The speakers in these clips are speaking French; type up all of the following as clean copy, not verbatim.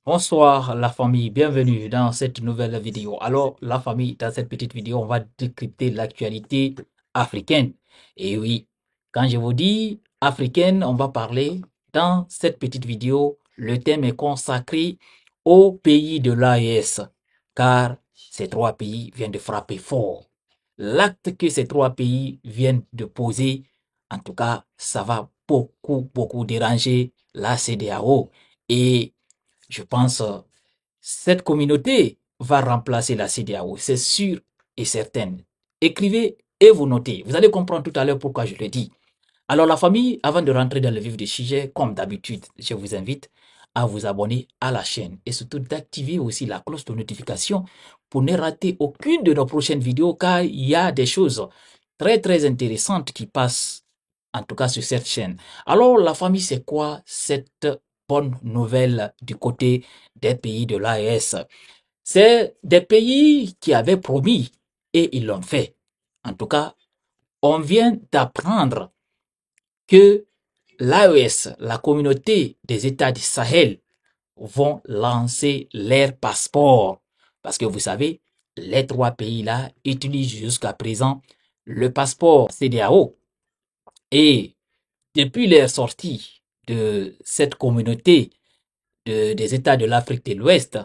Bonsoir la famille, bienvenue dans cette nouvelle vidéo. Alors la famille, dans cette petite vidéo, on va décrypter l'actualité africaine. Et oui, quand je vous dis africaine, on va parler dans cette petite vidéo. Le thème est consacré aux pays de l'AES, car ces trois pays viennent de frapper fort. L'acte que ces trois pays viennent de poser, en tout cas, ça va beaucoup déranger la CEDEAO. Et je pense cette communauté va remplacer la CEDEAO, c'est sûr et certain. Écrivez et vous notez. Vous allez comprendre tout à l'heure pourquoi je le dis. Alors la famille, avant de rentrer dans le vif du sujet, comme d'habitude, je vous invite à vous abonner à la chaîne et surtout d'activer aussi la cloche de notification pour ne rater aucune de nos prochaines vidéos car il y a des choses très intéressantes qui passent en tout cas sur cette chaîne. Alors la famille, c'est quoi cette bonne nouvelle du côté des pays de l'AES? C'est des pays qui avaient promis et ils l'ont fait. En tout cas, on vient d'apprendre que l'AES, la communauté des États du Sahel, vont lancer leur passeport. Parce que vous savez, les trois pays-là utilisent jusqu'à présent le passeport CEDEAO. Et depuis leur sortie de cette communauté des États de l'Afrique de l'Ouest,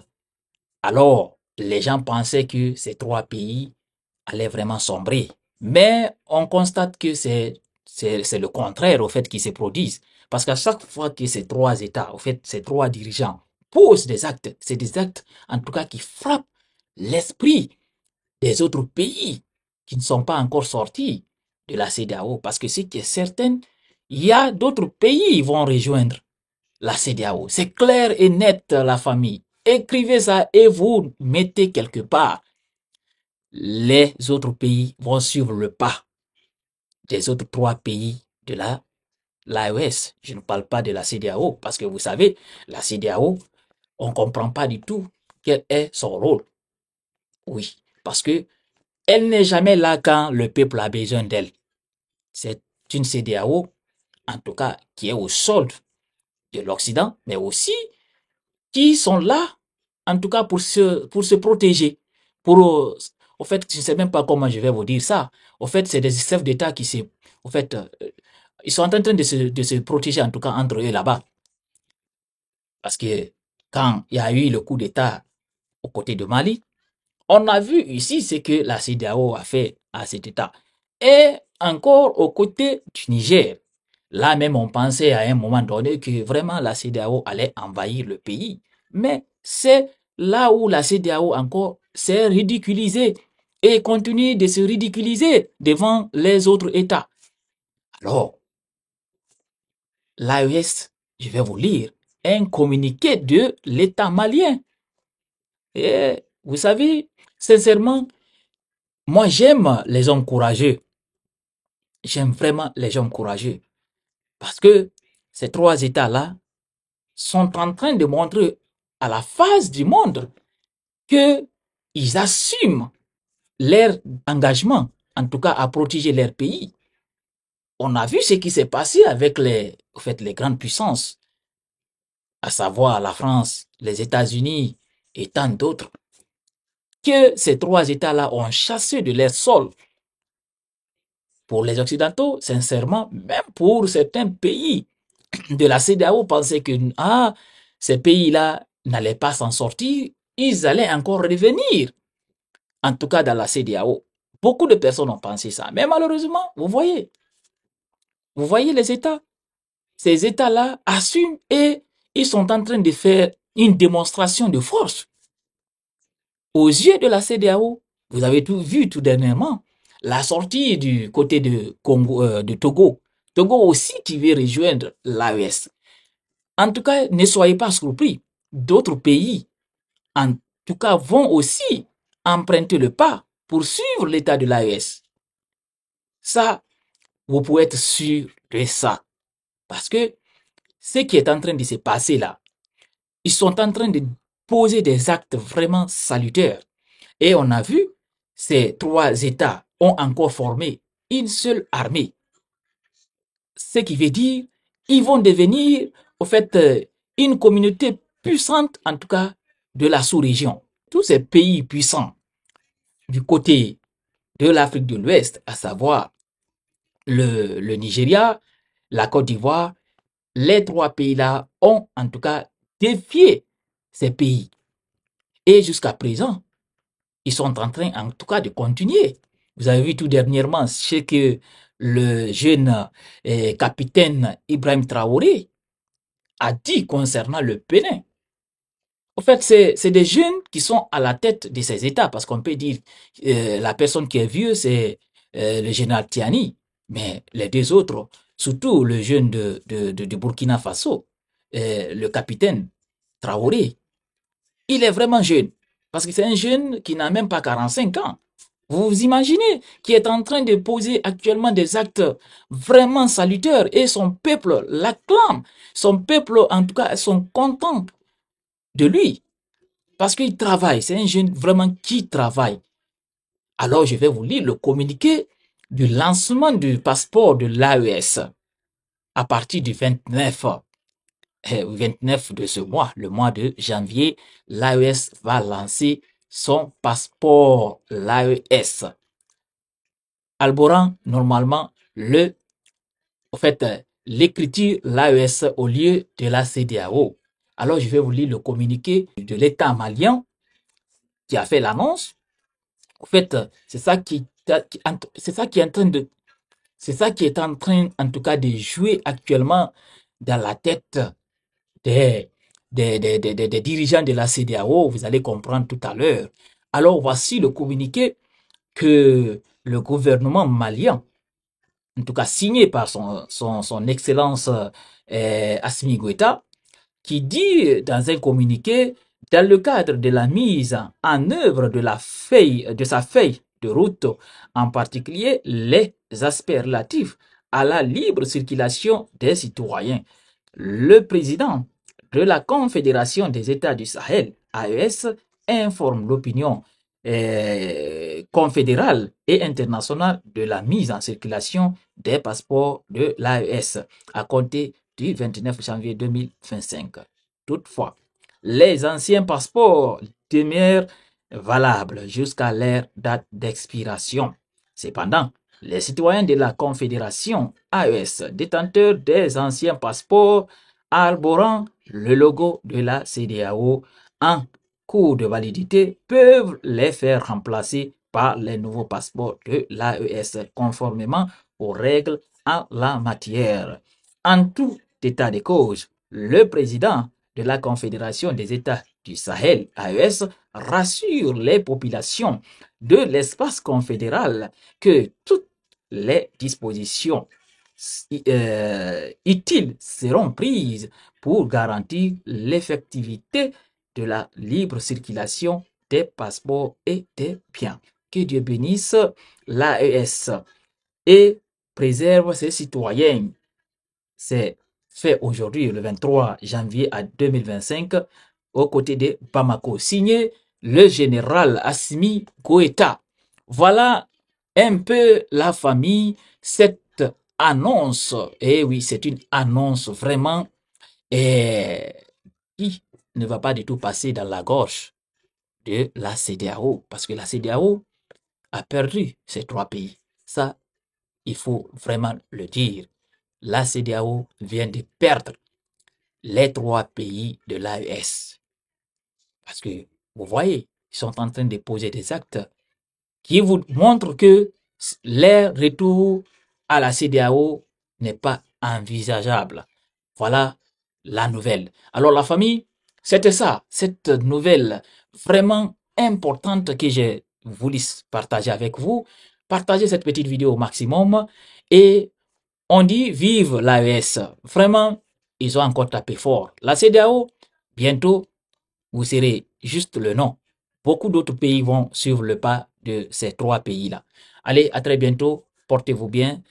alors les gens pensaient que ces trois pays allaient vraiment sombrer. Mais on constate que c'est le contraire au fait qui se produisent. Parce qu'à chaque fois que ces trois États, au fait, ces trois dirigeants posent des actes, c'est des actes en tout cas qui frappent l'esprit des autres pays qui ne sont pas encore sortis de la CEDEAO. Parce que ce qui est certain, il y a d'autres pays qui vont rejoindre la CEDEAO. C'est clair et net, la famille. Écrivez ça et vous mettez quelque part. Les autres pays vont suivre le pas des autres trois pays de l'AES. Je ne parle pas de la CEDEAO parce que vous savez, la CEDEAO, on ne comprend pas du tout quel est son rôle. Oui, parce que elle n'est jamais là quand le peuple a besoin d'elle. C'est une CEDEAO, en tout cas, qui est au solde de l'Occident, mais aussi qui sont là, en tout cas, pour se protéger. Au fait, je ne sais même pas comment je vais vous dire ça. Au fait, c'est des chefs d'État au fait, ils sont en train de se protéger, en tout cas, entre eux là-bas. Parce que quand il y a eu le coup d'État aux côtés de Mali, on a vu ici ce que la CEDEAO a fait à cet État. Et encore aux côtés du Niger. Là même, on pensait à un moment donné que vraiment la CEDEAO allait envahir le pays. Mais c'est là où la CEDEAO encore s'est ridiculisée et continue de se ridiculiser devant les autres États. Alors, l'AES, je vais vous lire un communiqué de l'État malien. Et vous savez, sincèrement, moi j'aime les hommes courageux. J'aime vraiment les hommes courageux. Parce que ces trois États-là sont en train de montrer à la face du monde qu'ils assument leur engagement, en tout cas à protéger leur pays. On a vu ce qui s'est passé avec les grandes puissances, à savoir la France, les États-Unis et tant d'autres, que ces trois États-là ont chassé de leur sol. Pour les Occidentaux, sincèrement, même pour certains pays de la CEDEAO, pensaient que ces pays-là n'allaient pas s'en sortir, ils allaient encore revenir, en tout cas dans la CEDEAO. Beaucoup de personnes ont pensé ça. Mais malheureusement, vous voyez les États, ces États-là assument et ils sont en train de faire une démonstration de force. Aux yeux de la CEDEAO, vous avez tout vu tout dernièrement, la sortie du côté de, de Togo. Togo aussi qui veut rejoindre l'AES. En tout cas, ne soyez pas surpris. D'autres pays, en tout cas, vont aussi emprunter le pas pour suivre l'état de l'AES. Ça, vous pouvez être sûr de ça. Parce que ce qui est en train de se passer là, ils sont en train de poser des actes vraiment salutaires. Et on a vu, ces trois États ont encore formé une seule armée. Ce qui veut dire, ils vont devenir, au fait, une communauté puissantes, en tout cas, de la sous-région. Tous ces pays puissants du côté de l'Afrique de l'Ouest, à savoir le Nigeria, la Côte d'Ivoire, les trois pays-là ont en tout cas défié ces pays. Et jusqu'à présent, ils sont en train en tout cas de continuer. Vous avez vu tout dernièrement ce que le jeune capitaine Ibrahim Traoré a dit concernant le Bénin. En fait, c'est des jeunes qui sont à la tête de ces États, parce qu'on peut dire la personne qui est vieux, c'est le général Tiani, mais les deux autres, surtout le jeune de Burkina Faso, le capitaine Traoré, il est vraiment jeune, parce que c'est un jeune qui n'a même pas 45 ans. Vous vous imaginez, qui est en train de poser actuellement des actes vraiment salutaires et son peuple l'acclame. Son peuple, en tout cas, sont contents de lui. Parce qu'il travaille, c'est un jeune vraiment qui travaille. Alors je vais vous lire le communiqué du lancement du passeport de l'AES à partir du 29 de ce mois, le mois de janvier. L'AES va lancer son passeport, l'AES. Alboran, normalement, l'écriture l'AES au lieu de la CEDEAO. Alors je vais vous lire le communiqué de l'État malien qui a fait l'annonce. En fait, c'est ça qui est en train de, c'est ça qui est en train, en tout cas, de jouer actuellement dans la tête des, des dirigeants de la CEDEAO. Vous allez comprendre tout à l'heure. Alors, voici le communiqué que le gouvernement malien, en tout cas signé par son excellence Assimi Goïta, qui dit dans un communiqué, dans le cadre de la mise en œuvre de sa feuille de route, en particulier les aspects relatifs à la libre circulation des citoyens, le président de la Confédération des États du Sahel, AES, informe l'opinion confédérale et internationale de la mise en circulation des passeports de l'AES à compter du 29 janvier 2025. Toutefois, les anciens passeports demeurent valables jusqu'à leur date d'expiration. Cependant, les citoyens de la Confédération AES, détenteurs des anciens passeports arborant le logo de la CEDEAO en cours de validité, peuvent les faire remplacer par les nouveaux passeports de l'AES conformément aux règles en la matière. En tout état de cause, le président de la Confédération des États du Sahel, AES, rassure les populations de l'espace confédéral que toutes les dispositions utiles seront prises pour garantir l'effectivité de la libre circulation des passeports et des biens. Que Dieu bénisse l'AES et préserve ses citoyens. C'est fait aujourd'hui, le 23 janvier à 2025, aux côtés de Bamako, signé le général Assimi Goïta. Voilà un peu la famille, cette annonce. Et oui, c'est une annonce vraiment qui ne va pas du tout passer dans la gorge de la CEDEAO, parce que la CEDEAO a perdu ces trois pays. Ça, il faut vraiment le dire. La CEDEAO vient de perdre les trois pays de l'AES. Parce que, vous voyez, ils sont en train de poser des actes qui vous montrent que leur retour à la CEDEAO n'est pas envisageable. Voilà la nouvelle. Alors la famille, c'était ça, cette nouvelle vraiment importante que j'ai voulu partager avec vous. Partagez cette petite vidéo au maximum et on dit vive l'AES. Vraiment, ils ont encore tapé fort. La CEDEAO, bientôt, vous serez juste le nom. Beaucoup d'autres pays vont suivre le pas de ces trois pays-là. Allez, à très bientôt. Portez-vous bien